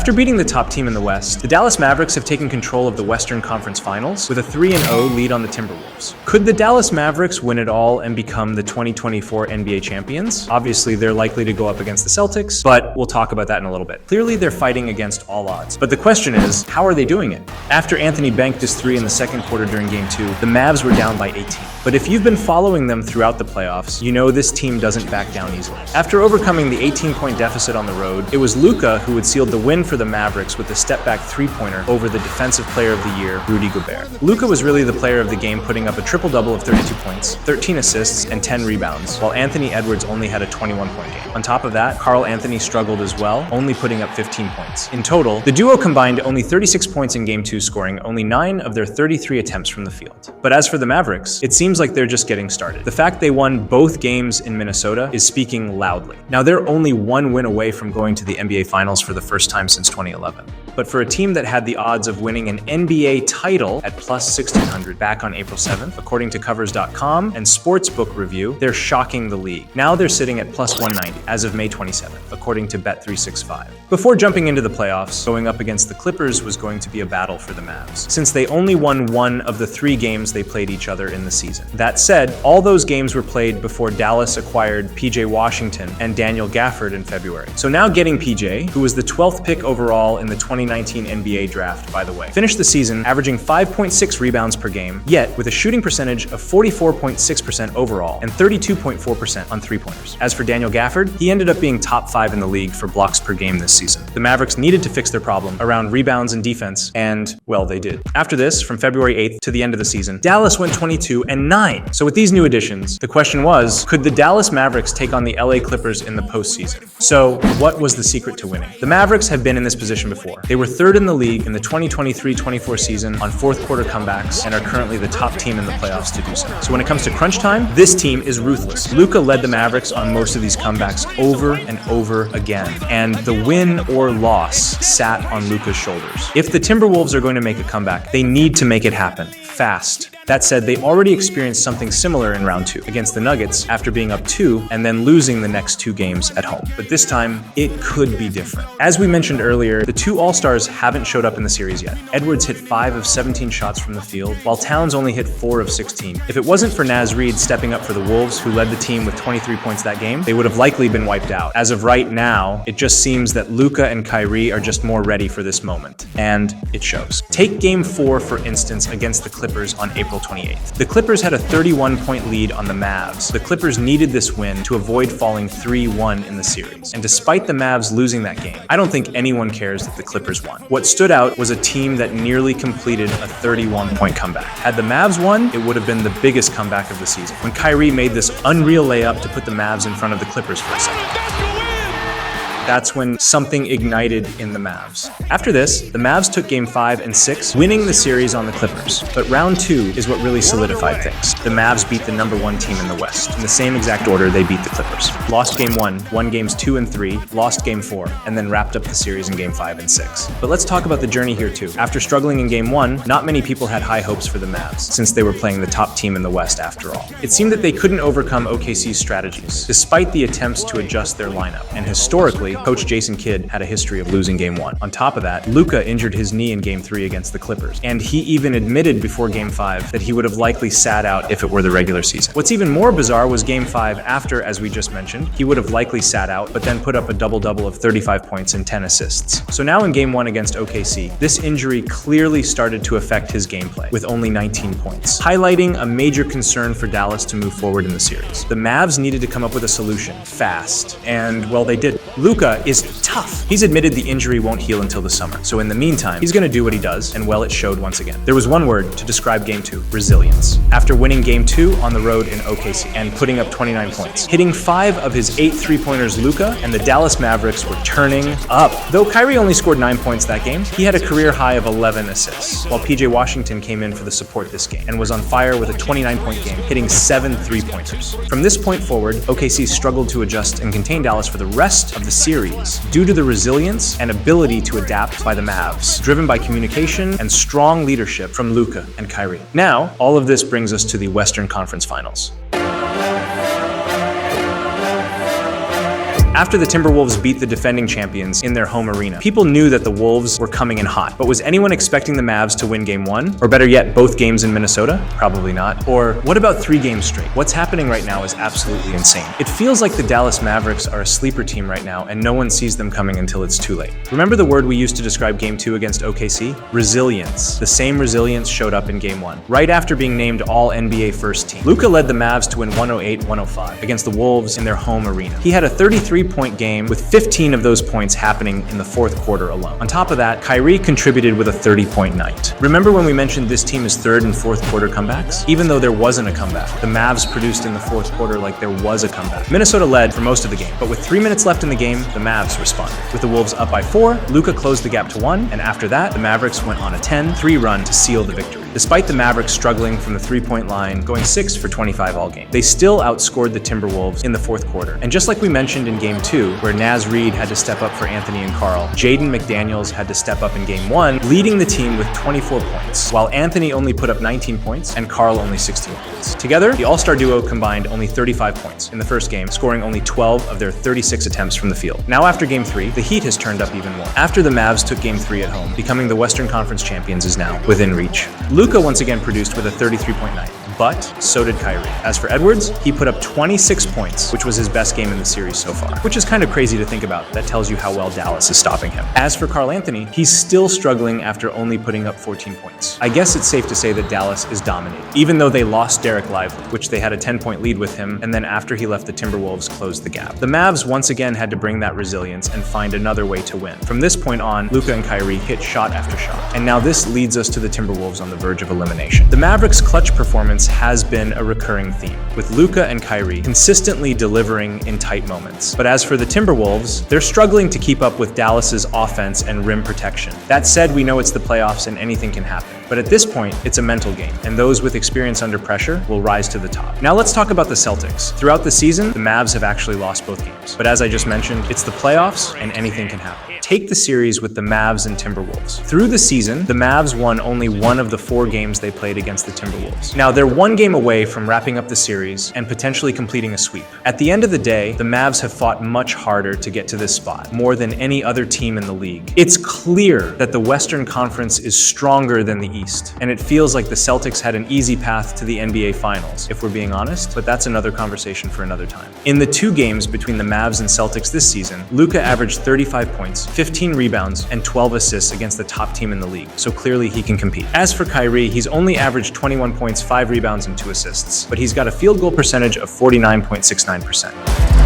After beating the top team in the West, the Dallas Mavericks have taken control of the Western Conference Finals with a 3-0 lead on the Timberwolves. Could the Dallas Mavericks win it all and become the 2024 NBA champions? Obviously, they're likely to go up against the Celtics, but we'll talk about that in a little bit. Clearly, they're fighting against all odds. But the question is, how are they doing it? After Anthony banked his 3 in the second quarter during Game 2, the Mavs were down by 18. But if you've been following them throughout the playoffs, you know this team doesn't back down easily. After overcoming the 18-point deficit on the road, it was Luka who had sealed the win for the Mavericks with the step-back three-pointer over the Defensive Player of the Year, Rudy Gobert. Luka was really the player of the game, putting up a triple-double of 32 points, 13 assists, and 10 rebounds, while Anthony Edwards only had a 21-point game. On top of that, Karl Anthony struggled as well, only putting up 15 points. In total, the duo combined only 36 points in Game 2, scoring only 9 of their 33 attempts from the field. But as for the Mavericks, it seems like they're just getting started. The fact they won both games in Minnesota is speaking loudly. Now, they're only one win away from going to the NBA Finals for the first time since 2011. But for a team that had the odds of winning an NBA title at plus 1600 back on April 7th, according to Covers.com and Sportsbook Review, they're shocking the league. Now they're sitting at plus 190 as of May 27th, according to Bet365. Before jumping into the playoffs, going up against the Clippers was going to be a battle for the Mavs, since they only won 1 of the 3 games they played each other in the season. That said, all those games were played before Dallas acquired PJ Washington and Daniel Gafford in February. So now getting PJ, who was the 12th pick overall in the 2019 NBA draft, by the way, finished the season averaging 5.6 rebounds per game, yet with a shooting percentage of 44.6% overall and 32.4% on three-pointers. As for Daniel Gafford, he ended up being top 5 in the league for blocks per game this season. The Mavericks needed to fix their problem around rebounds and defense, and, well, they did. After this, from February 8th to the end of the season, Dallas went 22-9. So with these new additions, the question was, could the Dallas Mavericks take on the LA Clippers in the postseason? So what was the secret to winning? The Mavericks have been in this position before. They were 3rd in the league in the 2023-24 season on fourth quarter comebacks and are currently the top team in the playoffs to do so. So when it comes to crunch time, this team is ruthless. Luka led the Mavericks on most of these comebacks over and over again, and the win or loss sat on Luka's shoulders. If the Timberwolves are going to make a comeback, they need to make it happen fast. That said, they already experienced something similar in round 2 against the Nuggets after being up 2 and then losing the next 2 games at home. But this time, it could be different. As we mentioned earlier, the 2 All-Stars haven't showed up in the series yet. Edwards hit 5 of 17 shots from the field, while Towns only hit 4 of 16. If it wasn't for Naz Reid stepping up for the Wolves, who led the team with 23 points that game, they would have likely been wiped out. As of right now, it just seems that Luka and Kyrie are just more ready for this moment. And it shows. Take Game 4, for instance, against the Clippers on April 28th. The Clippers had a 31-point lead on the Mavs. The Clippers needed this win to avoid falling 3-1 in the series. And despite the Mavs losing that game, I don't think anyone cares that the Clippers won. What stood out was a team that nearly completed a 31-point comeback. Had the Mavs won, it would have been the biggest comeback of the season, when Kyrie made this unreal layup to put the Mavs in front of the Clippers for a second. That's when something ignited in the Mavs. After this, the Mavs took Game 5 and 6, winning the series on the Clippers. But round 2 is what really solidified things. The Mavs beat the number 1 team in the West. In the same exact order, they beat the Clippers. Lost Game 1, won Games 2 and 3, lost Game 4, and then wrapped up the series in Game 5 and 6. But let's talk about the journey here too. After struggling in Game 1, not many people had high hopes for the Mavs, since they were playing the top team in the West after all. It seemed that they couldn't overcome OKC's strategies, despite the attempts to adjust their lineup. And historically, Coach Jason Kidd had a history of losing Game 1. On top of that, Luka injured his knee in Game 3 against the Clippers, and he even admitted before Game 5 that he would have likely sat out if it were the regular season. What's even more bizarre was Game 5 after, as we just mentioned, he would have likely sat out, but then put up a double-double of 35 points and 10 assists. So now in Game 1 against OKC, this injury clearly started to affect his gameplay, with only 19 points, highlighting a major concern for Dallas to move forward in the series. The Mavs needed to come up with a solution, fast, and, well, they did. Luka is tough. He's admitted the injury won't heal until the summer, so in the meantime, he's going to do what he does, and well, it showed once again. There was one word to describe Game 2, resilience. After winning Game 2 on the road in OKC and putting up 29 points, hitting 5 of his 8 three-pointers, Luka and the Dallas Mavericks were turning up. Though Kyrie only scored 9 points that game, he had a career high of 11 assists, while PJ Washington came in for the support this game and was on fire with a 29-point game, hitting 7 three-pointers. From this point forward, OKC struggled to adjust and contain Dallas for the rest of the series due to the resilience and ability to adapt by the Mavs, driven by communication and strong leadership from Luka and Kyrie. Now, all of this brings us to the Western Conference Finals. After the Timberwolves beat the defending champions in their home arena, people knew that the Wolves were coming in hot. But was anyone expecting the Mavs to win Game 1? Or better yet, both games in Minnesota? Probably not. Or what about 3 games straight? What's happening right now is absolutely insane. It feels like the Dallas Mavericks are a sleeper team right now, and no one sees them coming until it's too late. Remember the word we used to describe Game 2 against OKC? Resilience. The same resilience showed up in Game 1, right after being named All-NBA First Team. Luka led the Mavs to win 108-105 against the Wolves in their home arena. He had a 33-point game with 15 of those points happening in the fourth quarter alone. On top of that, Kyrie contributed with a 30-point night. Remember when we mentioned this team is third and fourth quarter comebacks? Even though there wasn't a comeback, the Mavs produced in the fourth quarter like there was a comeback. Minnesota led for most of the game, but with 3 minutes left in the game, the Mavs responded. With the Wolves up by 4, Luka closed the gap to 1, and after that, the Mavericks went on a 10-3 run to seal the victory. Despite the Mavericks struggling from the 3-point line, going 6 for 25 all game, they still outscored the Timberwolves in the fourth quarter. And just like we mentioned in Game 2, where Naz Reid had to step up for Anthony and Karl, Jaden McDaniels had to step up in Game 1, leading the team with 24 points, while Anthony only put up 19 points and Karl only 16 points. Together, the All-Star duo combined only 35 points in the first game, scoring only 12 of their 36 attempts from the field. Now after Game 3, the heat has turned up even more. After the Mavs took Game 3 at home, becoming the Western Conference champions is now within reach. Luka once again produced with a 33-point night, but so did Kyrie. As for Edwards, he put up 26 points, which was his best game in the series so far, which is kind of crazy to think about. That tells you how well Dallas is stopping him. As for Karl Anthony, he's still struggling after only putting up 14 points. I guess it's safe to say that Dallas is dominating, even though they lost Derek Lively, which they had a 10-point lead with him, and then after he left, the Timberwolves closed the gap. The Mavs once again had to bring that resilience and find another way to win. From this point on, Luka and Kyrie hit shot after shot, and now this leads us to the Timberwolves on the verge of elimination. The Mavericks' clutch performance has been a recurring theme, with Luka and Kyrie consistently delivering in tight moments. But as for the Timberwolves, they're struggling to keep up with Dallas's offense and rim protection. That said, we know it's the playoffs and anything can happen. But at this point, it's a mental game, and those with experience under pressure will rise to the top. Now let's talk about the Celtics. Throughout the season, the Mavs have actually lost both games. But as I just mentioned, it's the playoffs and anything can happen. Take the series with the Mavs and Timberwolves. Through the season, the Mavs won only 1 of the 4 games they played against the Timberwolves. Now, they're 1 game away from wrapping up the series and potentially completing a sweep. At the end of the day, the Mavs have fought much harder to get to this spot, more than any other team in the league. It's clear that the Western Conference is stronger than the East, and it feels like the Celtics had an easy path to the NBA Finals, if we're being honest, but that's another conversation for another time. In the 2 games between the Mavs and Celtics this season, Luka averaged 35 points, 15 rebounds, and 12 assists against the top team in the league, so clearly he can compete. As for Kyrie, he's only averaged 21 points, 5 rebounds, and 2 assists, but he's got a field goal percentage of 49.69%.